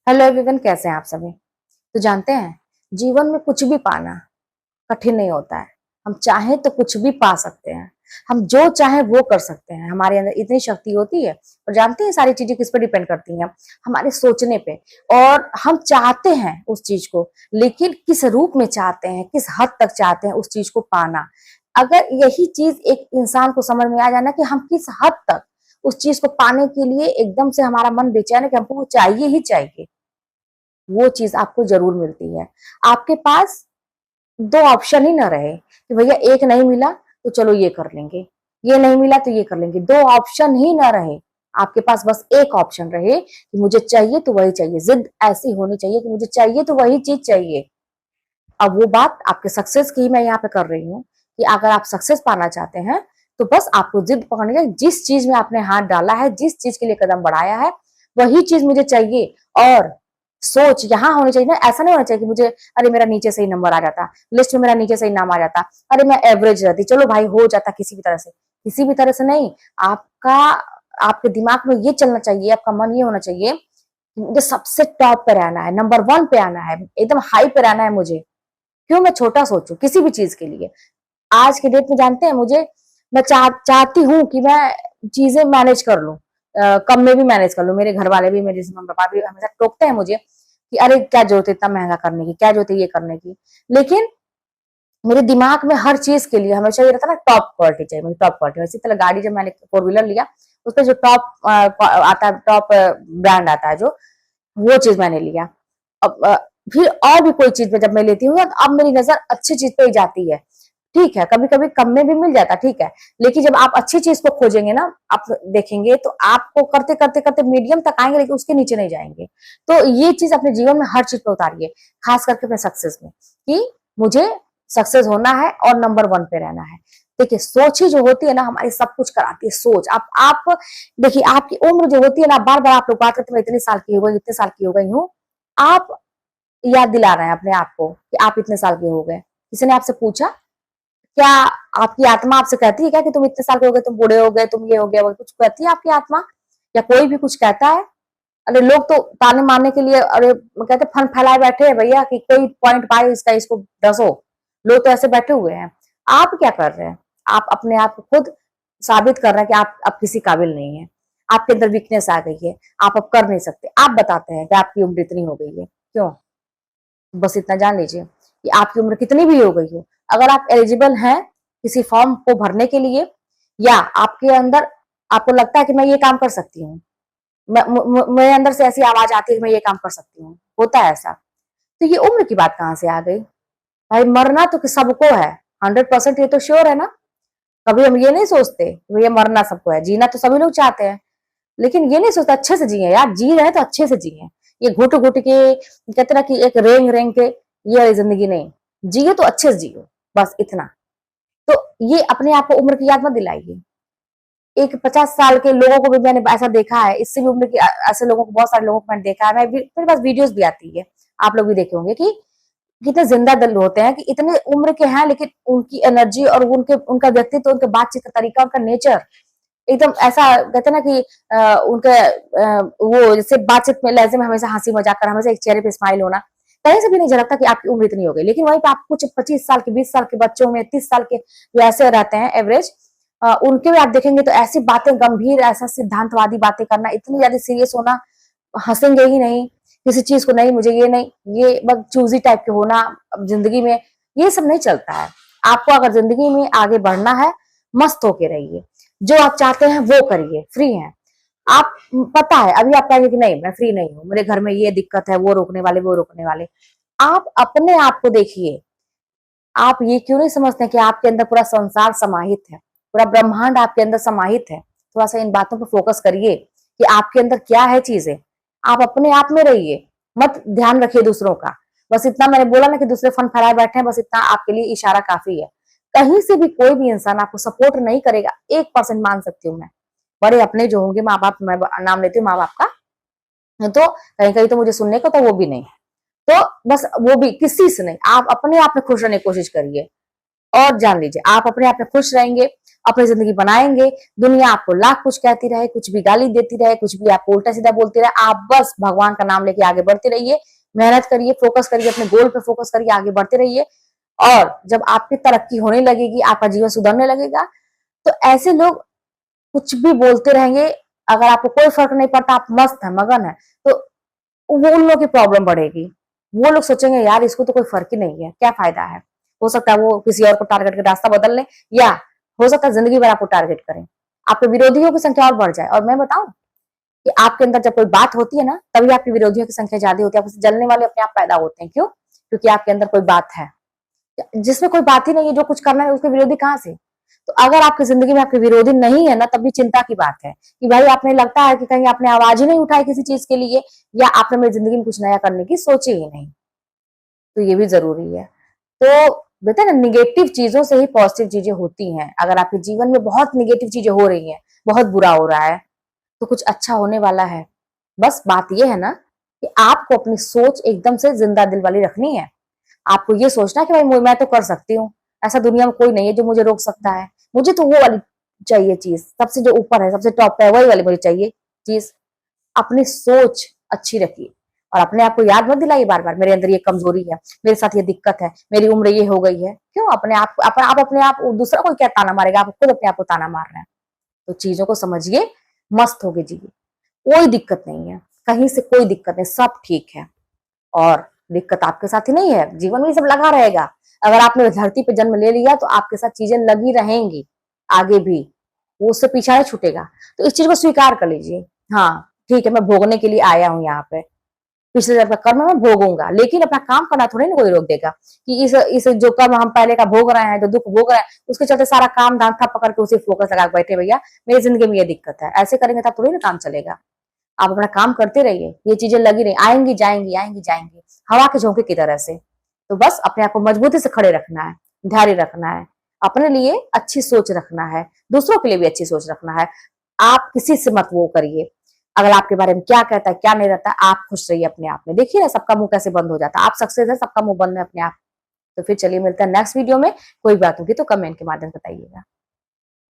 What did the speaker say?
Hello everyone, कैसे हैं आप सभी। तो जानते हैं, जीवन में कुछ भी पाना कठिन नहीं होता है। हम चाहें तो कुछ भी पा सकते हैं। हम जो चाहें वो कर सकते हैं। हमारे अंदर इतनी शक्ति होती है। और जानते हैं सारी चीजें किस पे डिपेंड करती हैं? हमारे सोचने पे। और हम चाहते हैं उस चीज को, लेकिन किस रूप में चाहते हैं, किस हद तक चाहते हैं उस चीज को पाना। अगर यही चीज एक इंसान को समझ में आ जाना कि हम किस हद तक उस चीज को पाने के लिए एकदम से हमारा मन बेचैन है कि हमको वो चाहिए ही चाहिए, वो चीज आपको जरूर मिलती है। आपके पास दो ऑप्शन ही ना रहे कि भैया एक नहीं मिला तो चलो ये कर लेंगे, ये नहीं मिला तो ये कर लेंगे, दो ऑप्शन ही ना रहे। आपके पास बस एक ऑप्शन रहे कि मुझे चाहिए तो वही चाहिए। जिद ऐसी होनी चाहिए कि मुझे चाहिए तो वही चीज चाहिए। अब वो बात आपके सक्सेस की मैं यहाँ पे कर रही हूँ कि अगर आप सक्सेस पाना चाहते हैं तो बस आपको जिद पकड़नी है। जिस चीज में आपने हाथ डाला है, जिस चीज के लिए कदम बढ़ाया है, वही चीज मुझे चाहिए। और सोच यहाँ होनी चाहिए ना, ऐसा नहीं होना चाहिए कि मुझे अरे मेरा नीचे से ही नंबर आ जाता, लिस्ट में मेरा नीचे से ही नाम आ जाता, अरे मैं एवरेज रहती, चलो भाई हो जाता किसी भी तरह से। किसी भी तरह से नहीं। आपका आपके दिमाग में ये चलना चाहिए, आपका मन ये होना चाहिए कि मुझे सबसे टॉप पे रहना है, नंबर 1 पे आना है, एकदम हाई पे रहना है मुझे। क्यों मैं छोटा सोचूं किसी भी चीज के लिए। आज के डेट में जानते हैं, मैं चाहती हूँ कि मैं चीजें मैनेज कर लूं, कम में भी मैनेज कर लूं। मेरे घर वाले भी, मेरे मम्मी पापा भी हमेशा टोकते हैं मुझे कि अरे क्या जरूरत है इतना महंगा करने की, क्या जरूरत है ये करने की। लेकिन मेरे दिमाग में हर चीज के लिए हमेशा ये रहता ना, टॉप क्वालिटी चाहिए मुझे, टॉप क्वालिटी। इसी तरह गाड़ी जब मैंने 4 व्हीलर लिया, उसपे जो टॉप आता है, टॉप ब्रांड आता है जो, वो चीज मैंने लिया। अब फिर और भी कोई चीज पे जब मैं लेती हूँ तो अब मेरी नजर अच्छी चीज पे ही जाती है। ठीक है, कभी कभी कम में भी मिल जाता, ठीक है, लेकिन जब आप अच्छी चीज को खोजेंगे ना, आप देखेंगे तो आपको करते करते करते मीडियम तक आएंगे, लेकिन उसके नीचे नहीं जाएंगे। तो ये चीज अपने जीवन में हर चीज पे उतारिए, खास करके अपने सक्सेस में, कि मुझे सक्सेस होना है और नंबर 1 पे रहना है। देखिए, सोच ही जो होती है ना, हमारी सब कुछ कराती है सोच। आप देखिए, आपकी उम्र जो होती है ना, बार बार आप लोग बात करते हैं मैं इतने साल की हो गई, इतने साल की हो गई हूँ। आप याद दिला रहे हैं अपने आप को कि आप इतने साल के हो गए। किसी ने आपसे पूछा? क्या आपकी आत्मा आपसे कहती है क्या कि तुम इतने साल के हो गए, तुम बूढ़े हो गए, तुम ये हो गया, वो कुछ कहती है आपकी आत्मा? या कोई भी कुछ कहता है? अरे लोग तो ताने मारने के लिए, अरे कहते फन फैलाए बैठे हैं भैया कि कोई पॉइंट पाए इसका, इसको दसो। लोग तो ऐसे बैठे हुए हैं। आप क्या कर रहे हैं? आप अपने आप को खुद साबित कर रहे हैं कि आप अब किसी काबिल नहीं है। आपके अंदर वीकनेस आ गई है, आप अब कर नहीं सकते। आप बताते हैं कि आपकी उम्र इतनी हो गई है, क्यों? बस इतना जान लीजिए कि आपकी उम्र कितनी भी हो गई हो, अगर आप एलिजिबल हैं किसी फॉर्म को भरने के लिए, या आपके अंदर आपको लगता है कि मैं ये काम कर सकती हूँ, मेरे अंदर से ऐसी आवाज आती है कि मैं ये काम कर सकती हूँ, होता है ऐसा, तो ये उम्र की बात कहाँ से आ गई? भाई मरना तो सबको है, 100% ये तो श्योर है ना। कभी हम ये नहीं सोचते ये मरना सबको है, जीना तो सभी लोग चाहते हैं, लेकिन ये नहीं सोचते अच्छे से जिए यार। जी रहे तो अच्छे से जिए। ये घुट घुट के कहते ना कि एक रेंग रेंग के, ये वाली जिंदगी नहीं। जियो तो अच्छे से जियो, बस इतना। तो ये अपने आप को उम्र की याद मत दिलाइए। एक 50 साल के लोगों को भी मैंने ऐसा देखा है, इससे भी उम्र की ऐसे लोगों को, बहुत सारे लोगों को मैंने देखा है। मेरे पास वीडियोस भी आती है, आप लोग भी देखे होंगे कि कितने जिंदा दिल होते हैं, कि इतने उम्र के हैं लेकिन उनकी एनर्जी और उनका व्यक्तित्व, उनके बातचीत का तरीका, उनका नेचर एकदम ऐसा, कहते हैं ना कि उनके वो जैसे बातचीत में, लहजे में हमेशा हंसी मजाक कर, हमेशा एक चेहरे पे स्माइल होना, कहीं से भी नहीं झलकता कि आपकी उम्र इतनी हो गई। लेकिन वहीं पे आप कुछ 25 साल के, 20 साल के बच्चों में, 30 साल के जो ऐसे रहते हैं एवरेज, उनके भी आप देखेंगे तो ऐसी बातें गंभीर, ऐसा सिद्धांतवादी बातें करना, इतनी ज्यादा सीरियस होना, हंसेंगे ही नहीं किसी चीज को, नहीं मुझे ये नहीं, ये बस चूजी टाइप के होना जिंदगी में, ये सब नहीं चलता है। आपको अगर जिंदगी में आगे बढ़ना है, मस्त होके रहिए, जो आप चाहते हैं वो करिए, फ्री हैं आप। पता है अभी आप कहेंगे कि नहीं मैं फ्री नहीं हूँ, मेरे घर में ये दिक्कत है, वो रोकने वाले, वो रोकने वाले। आप अपने आप को देखिए। आप ये क्यों नहीं समझते कि आपके अंदर पूरा संसार समाहित है, पूरा ब्रह्मांड आपके अंदर समाहित है? थोड़ा सा इन बातों पर फोकस करिए कि आपके अंदर क्या है चीजें। आप अपने आप में रहिए, मत ध्यान रखिए दूसरों का। बस इतना मैंने बोला ना कि दूसरे फन फैलाए बैठे हैं, बस इतना आपके लिए इशारा काफी है। कहीं से भी कोई भी इंसान आपको सपोर्ट नहीं करेगा, 1% मान सकती हूँ मैं। बड़े अपने जो होंगे माँ बाप, मैं नाम लेती हूँ माँ बाप का, तो कहीं कहीं तो मुझे सुनने को तो वो भी नहीं। तो बस वो भी किसी से नहीं, आप अपने आप में खुश रहने की कोशिश करिए। और जान लीजिए, आप अपने आप में खुश रहेंगे अपनी जिंदगी बनाएंगे। दुनिया आपको लाख कुछ कहती रहे, कुछ भी गाली देती रहे, कुछ भी आपको उल्टा सीधा बोलती रहे, आप बस भगवान का नाम लेके आगे बढ़ते रहिए, मेहनत करिए, फोकस करिए, अपने गोल पे फोकस करिए, आगे बढ़ते रहिए। और जब आपकी तरक्की होने लगेगी, आपका जीवन सुधरने लगेगा, तो ऐसे लोग कुछ भी बोलते रहेंगे, अगर आपको कोई फर्क नहीं पड़ता, आप मस्त है, मगन है, तो वो उन लोगों की प्रॉब्लम बढ़ेगी। वो लोग सोचेंगे यार इसको तो कोई फर्क ही नहीं है, क्या फायदा है। हो सकता है वो किसी और को टारगेट के रास्ता बदल ले, या हो सकता है जिंदगी भर आपको टारगेट करें, आपके विरोधियों की संख्या और बढ़ जाए। और मैं बताऊं कि आपके अंदर जब कोई बात होती है ना, तभी आपकी विरोधियों की संख्या ज्यादा होती है, आपसे जलने वाले अपने आप पैदा होते हैं। क्यों? क्योंकि आपके अंदर कोई बात है। जिसमें कोई बात ही नहीं है, जो कुछ करना है, उसके विरोधी कहां से। तो अगर आपकी जिंदगी में आपके विरोधी नहीं है ना, तब भी चिंता की बात है कि भाई आपने लगता है कि कहीं आपने आवाज ही नहीं उठाई किसी चीज के लिए, या आपने मेरी जिंदगी में कुछ नया करने की सोची ही नहीं। तो ये भी जरूरी है। तो कहते हैं ना, निगेटिव चीजों से ही पॉजिटिव चीजें होती हैं। अगर आपके जीवन में बहुत निगेटिव चीजें हो रही हैं, बहुत बुरा हो रहा है, तो कुछ अच्छा होने वाला है। बस बात यह है ना कि आपको अपनी सोच एकदम से जिंदा दिल वाली रखनी है। आपको ये सोचना है कि भाई मैं तो कर सकती हूँ, ऐसा दुनिया में कोई नहीं है जो मुझे रोक सकता है। मुझे तो वो वाली चाहिए चीज, सबसे जो ऊपर है, सबसे टॉप पे, वही वाली मुझे चाहिए चीज। अपनी सोच अच्छी रखिए और अपने आप को याद मत दिलाइए बार बार मेरे अंदर ये कमजोरी है, मेरे साथ ये दिक्कत है, मेरी उम्र ये हो गई है। क्यों अपने आप आप अपने आप, दूसरा कोई क्या ताना मारेगा, आप खुद अपने आप को ताना मार रहे हैं। तो चीजों को समझिए, मस्त होके जिए, कोई दिक्कत नहीं है, कहीं से कोई दिक्कत नहीं, सब ठीक है। और दिक्कत आपके साथ ही नहीं है, जीवन में ये सब लगा रहेगा। अगर आपने धरती पे जन्म ले लिया तो आपके साथ चीजें लगी रहेंगी आगे भी, वो उससे पीछा नहीं छूटेगा। तो इस चीज को स्वीकार कर लीजिए, हाँ ठीक है, मैं भोगने के लिए आया हूँ यहाँ पे, पिछले जन्म का कर्म मैं भोगूंगा, लेकिन अपना काम करना थोड़ी ना कोई रोक देगा कि इस जो कर्म हम पहले का भोग रहे हैं, जो दुख भोग रहे हैं, उसके चलते सारा काम धाम ठप पकड़ के उसे फोकस लगा बैठे, भैया मेरी जिंदगी में ये दिक्कत है, ऐसे करेंगे तब थोड़ी ना काम चलेगा। आप अपना काम करते रहिए, ये चीजें लगी रही, आएंगी जाएंगी, आएंगी जाएंगी, हवा के झोंके की तरह से। तो बस अपने आप को मजबूती से खड़े रखना है, धैर्य रखना है, अपने लिए अच्छी सोच रखना है, दूसरों के लिए भी अच्छी सोच रखना है। आप किसी से मत वो करिए, अगर आपके बारे में क्या कहता है क्या नहीं रहता, आप खुश रहिए अपने आप में। देखिए ना सबका मुंह कैसे बंद हो जाता है, आप सक्सेस है, सबका मुंह बंद है अपने आप। तो फिर चलिए मिलते हैं नेक्स्ट वीडियो में। कोई बात होगी तो कमेंट के माध्यम बताइएगा।